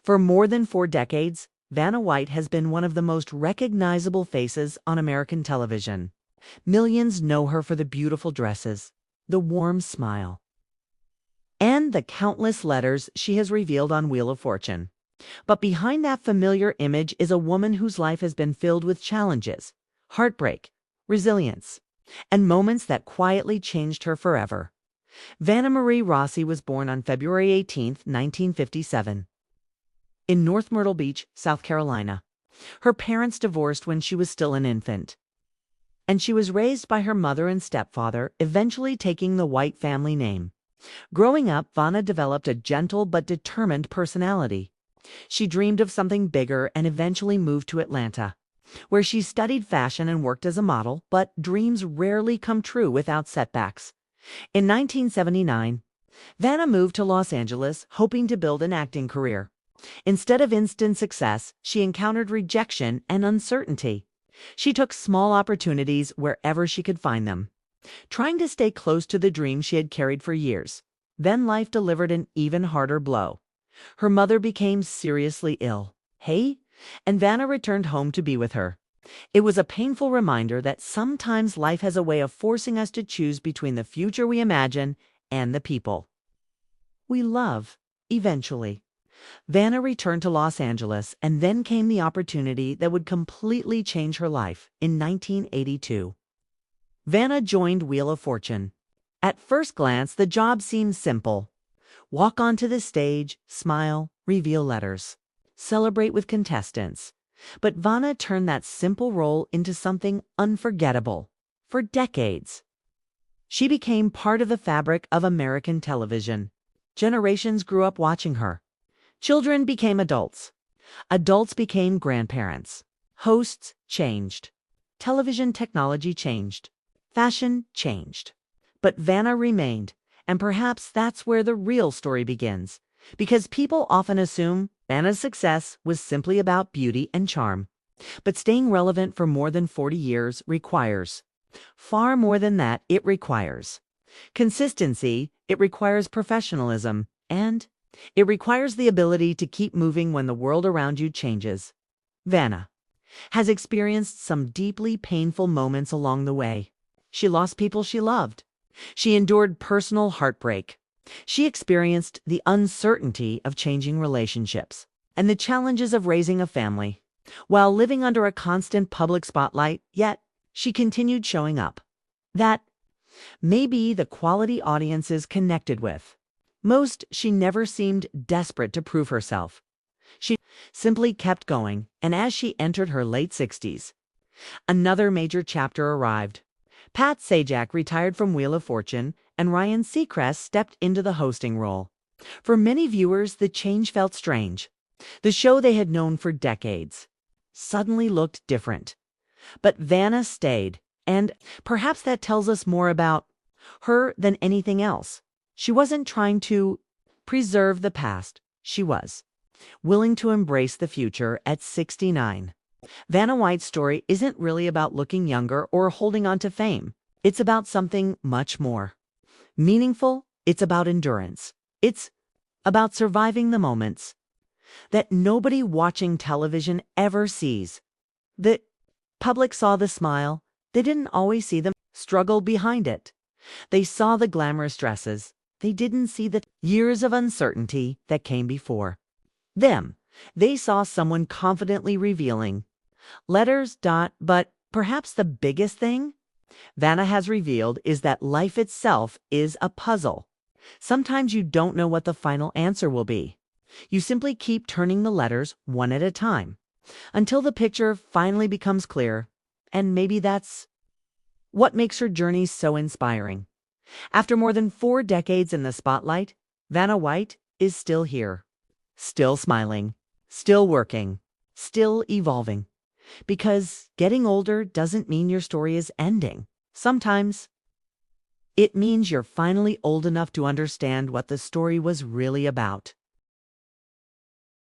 For more than 4 decades, Vanna White has been one of the most recognizable faces on American television. Millions know her for the beautiful dresses, the warm smile, and the countless letters she has revealed on Wheel of Fortune. But behind that familiar image is a woman whose life has been filled with challenges, heartbreak, resilience, and moments that quietly changed her forever. Vanna Marie Rossi was born on February 18, 1957, in North Myrtle Beach, South Carolina. Her parents divorced when she was still an infant, and she was raised by her mother and stepfather, eventually taking the White family name. Growing up, Vanna developed a gentle but determined personality. She dreamed of something bigger and eventually moved to Atlanta, where she studied fashion and worked as a model, but dreams rarely come true without setbacks. In 1979, Vanna moved to Los Angeles, hoping to build an acting career. Instead of instant success, she encountered rejection and uncertainty. She took small opportunities wherever she could find them, trying to stay close to the dream she had carried for years. Then life delivered an even harder blow. Her mother became seriously ill, and Vanna returned home to be with her. It was a painful reminder that sometimes life has a way of forcing us to choose between the future we imagine and the people we love. Eventually, Vanna returned to Los Angeles, and then came the opportunity that would completely change her life. In 1982, Vanna joined Wheel of Fortune. At first glance, the job seemed simple. Walk onto the stage, smile, reveal letters, celebrate with contestants. But Vanna turned that simple role into something unforgettable. For decades, she became part of the fabric of American television. Generations grew up watching her. Children became adults. Adults became grandparents. Hosts changed. Television technology changed. Fashion changed. But Vanna remained. And perhaps that's where the real story begins, because people often assume Vanna's success was simply about beauty and charm. But staying relevant for more than 40 years requires far more than that. It requires consistency, it requires professionalism, and it requires the ability to keep moving when the world around you changes. Vanna has experienced some deeply painful moments along the way. She lost people she loved. She endured personal heartbreak. She experienced the uncertainty of changing relationships and the challenges of raising a family. While living under a constant public spotlight, yet she continued showing up. That may be the quality audiences connected with. Most, she never seemed desperate to prove herself. She simply kept going, and as she entered her late 60s, another major chapter arrived. Pat Sajak retired from Wheel of Fortune, and Ryan Seacrest stepped into the hosting role. For many viewers, the change felt strange. The show they had known for decades suddenly looked different. But Vanna stayed, and perhaps that tells us more about her than anything else. She wasn't trying to preserve the past. She was willing to embrace the future at 69. Vanna White's story isn't really about looking younger or holding on to fame. It's about something much more meaningful. It's about endurance. It's about surviving the moments that nobody watching television ever sees. The public saw the smile. They didn't always see the struggle behind it. They saw the glamorous dresses. They didn't see the years of uncertainty that came before them. They saw someone confidently revealing letters. But perhaps the biggest thing Vanna has revealed is that life itself is a puzzle. Sometimes you don't know what the final answer will be. You simply keep turning the letters one at a time until the picture finally becomes clear. And maybe that's what makes her journey so inspiring. After more than 4 decades in the spotlight, Vanna White is still here, still smiling, still working, still evolving. Because getting older doesn't mean your story is ending. Sometimes it means you're finally old enough to understand what the story was really about.